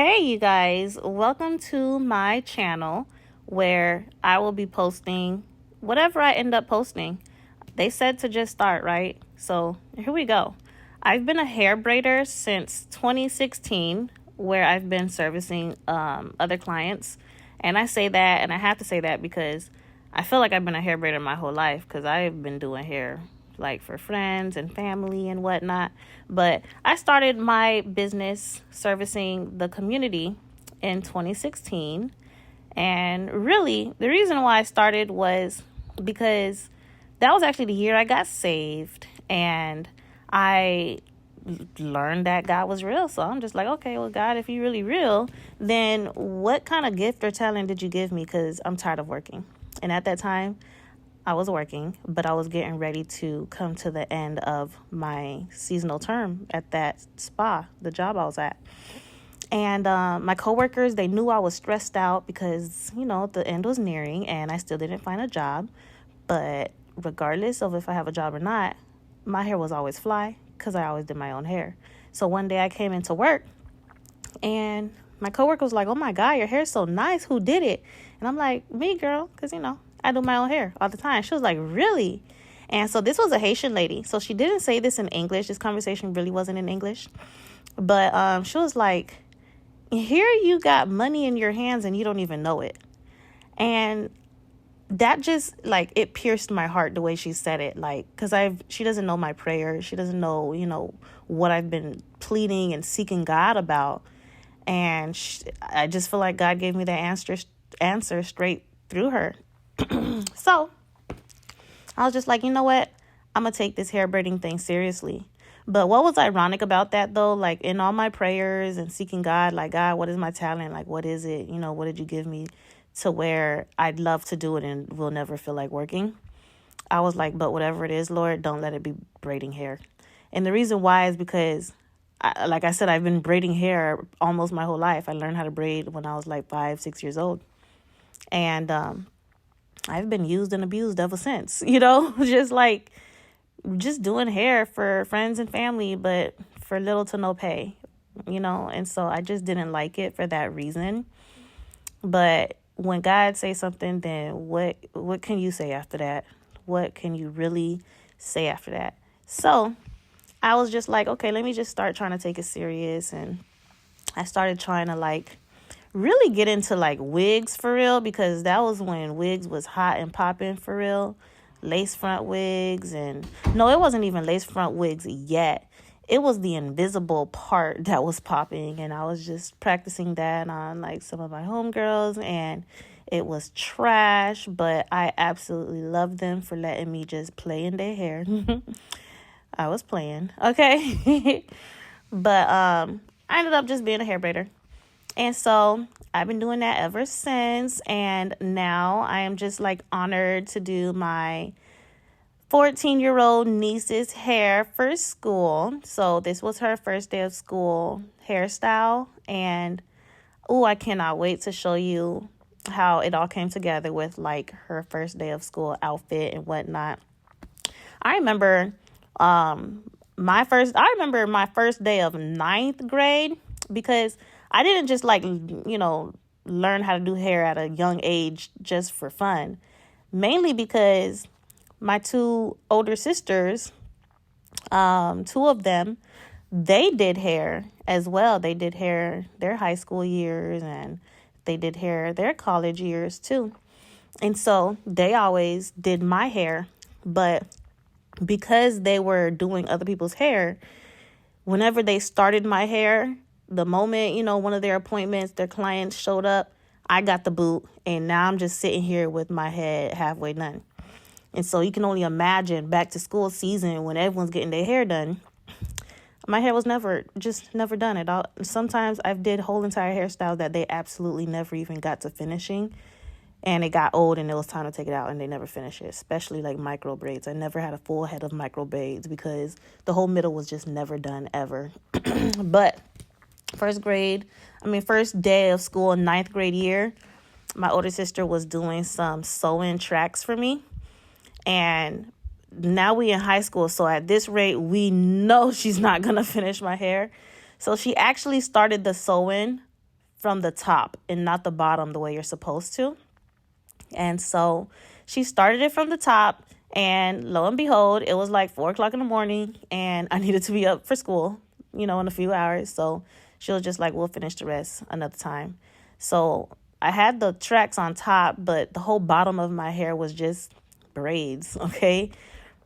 Hey, you guys, welcome to my channel where I will be posting whatever I end up posting. They said to just start, right? So here we go. I've been a hair braider since 2016, where I've been servicing other clients. And I say that, and I have to say that because I feel like I've been a hair braider my whole life because I've been doing hair like for friends and family and whatnot. But I started my business servicing the community in 2016. And really, the reason why I started was because that was actually the year I got saved. And I learned that God was real. So I'm just like, okay, well, God, if you're really real, then what kind of gift or talent did you give me? Because I'm tired of working. And at that time, I was working, but I was getting ready to come to the end of my seasonal term at that spa, the job I was at. And my coworkers, they knew I was stressed out because, the end was nearing and I still didn't find a job. But regardless of if I have a job or not, my hair was always fly because I always did my own hair. So one day I came into work and my coworker was like, "Oh my God, your hair's so nice. Who did it?" And I'm like, "Me, girl," because, I do my own hair all the time. She was like, "Really?" And so this was a Haitian lady. So she didn't say this in English. This conversation really wasn't in English. But she was like, "Here you got money in your hands and you don't even know it." And that just, it pierced my heart the way she said it. Because she doesn't know my prayer. She doesn't know, what I've been pleading and seeking God about. And I just feel like God gave me that answer straight through her. So I was just like, you know what? I'm going to take this hair braiding thing seriously. But what was ironic about that, though, in all my prayers and seeking God, God, what is my talent? What is it? What did you give me to where I'd love to do it and will never feel like working? I was like, but whatever it is, Lord, don't let it be braiding hair. And the reason why is because, like I said, I've been braiding hair almost my whole life. I learned how to braid when I was 5, 6 years old. And I've been used and abused ever since, just doing hair for friends and family, but for little to no pay, and so I just didn't like it for that reason. But when God says something, then what can you say after that? What can you really say after that? So I was just like, okay, let me just start trying to take it serious. And I started trying to really get into wigs for real, because that was when wigs was hot and popping for real. Lace front wigs, and no, it wasn't even lace front wigs yet. It was the invisible part that was popping, and I was just practicing that on some of my homegirls, and it was trash, but I absolutely loved them for letting me just play in their hair. I was playing, okay? But I ended up just being a hair braider. And so I've been doing that ever since. And now I am just honored to do my 14-year-old niece's hair for school. So this was her first day of school hairstyle. And I cannot wait to show you how it all came together with her first day of school outfit and whatnot. I remember my first day of ninth grade, because I didn't just learn how to do hair at a young age just for fun. Mainly because my two older sisters, two of them, they did hair as well. They did hair their high school years, and they did hair their college years too. And so they always did my hair. But because they were doing other people's hair, whenever they started my hair, the moment, one of their appointments, their clients showed up, I got the boot. And now I'm just sitting here with my head halfway done. And so you can only imagine back to school season when everyone's getting their hair done. My hair was never done at all. Sometimes I've did whole entire hairstyles that they absolutely never even got to finishing. And it got old and it was time to take it out and they never finished it, especially micro braids. I never had a full head of micro braids because the whole middle was just never done ever. But first day of school, ninth grade year, my older sister was doing some sewing tracks for me. And now we in high school. So at this rate, we know she's not going to finish my hair. So she actually started the sewing from the top and not the bottom the way you're supposed to. And so she started it from the top, and lo and behold, it was like 4 o'clock in the morning, and I needed to be up for school, in a few hours. So she was just like, we'll finish the rest another time. So I had the tracks on top, but the whole bottom of my hair was just braids, okay?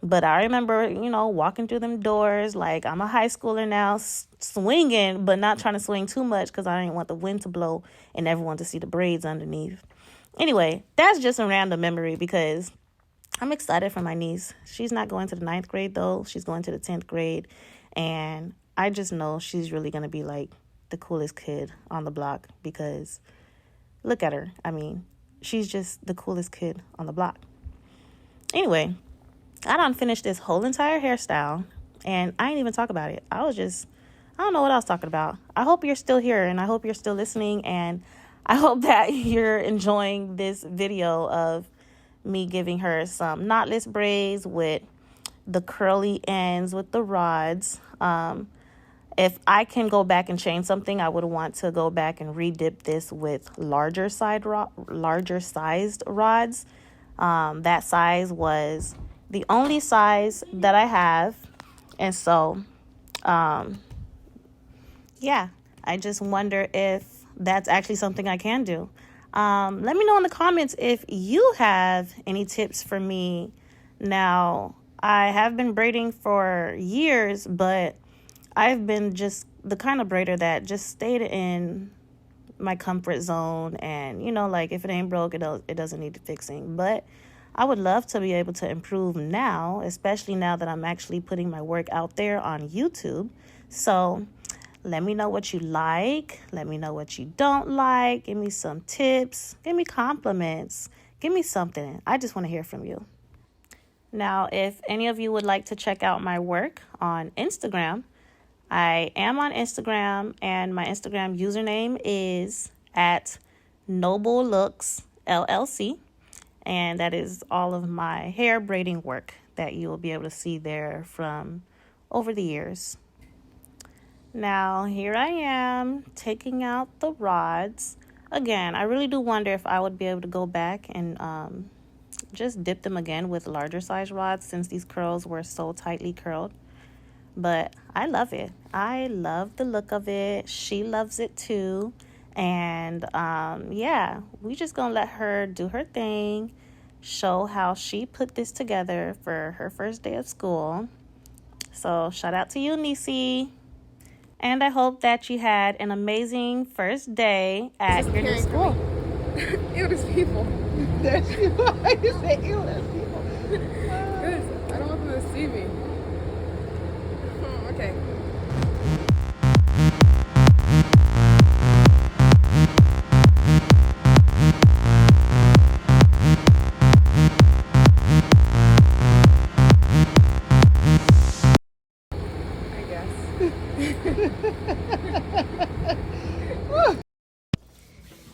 But I remember, walking through them doors like I'm a high schooler now, swinging, but not trying to swing too much because I didn't want the wind to blow and everyone to see the braids underneath. Anyway, that's just a random memory because I'm excited for my niece. She's not going to the 9th grade, though. She's going to the 10th grade. And I just know she's really going to be like the coolest kid on the block because look at her. I mean, she's just the coolest kid on the block. Anyway, I done finished this whole entire hairstyle, and I ain't even talk about it. I don't know what I was talking about. I hope you're still here, and I hope you're still listening, and I hope that you're enjoying this video of me giving her some knotless braids with the curly ends with the rods. If I can go back and change something, I would want to go back and redip this with larger sized rods. That size was the only size that I have. And so, yeah, I just wonder if that's actually something I can do. Let me know in the comments if you have any tips for me. Now, I have been braiding for years, but I've been just the kind of braider that just stayed in my comfort zone. And, like if it ain't broke, it doesn't need fixing. But I would love to be able to improve now, especially now that I'm actually putting my work out there on YouTube. So let me know what you like. Let me know what you don't like. Give me some tips. Give me compliments. Give me something. I just want to hear from you. Now, if any of you would like to check out my work on Instagram, I am on Instagram, and my Instagram username is at Noble Looks LLC. And that is all of my hair braiding work that you will be able to see there from over the years. Now, here I am taking out the rods. Again, I really do wonder if I would be able to go back and just dip them again with larger size rods since these curls were so tightly curled. But I love it. I love the look of it. She loves it too. And yeah, we just gonna let her do her thing, show how she put this together for her first day of school. So shout out to you, Nisi. And I hope that you had an amazing first day at your new school. Ew, there's people. There's people. You say ew, there's people. Good. I don't want them to see me. Okay.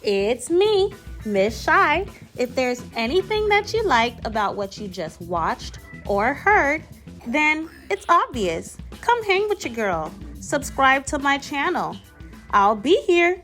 It's me, Miss Shy. If there's anything that you liked about what you just watched or heard, then it's obvious. Come hang with your girl. Subscribe to my channel. I'll be here.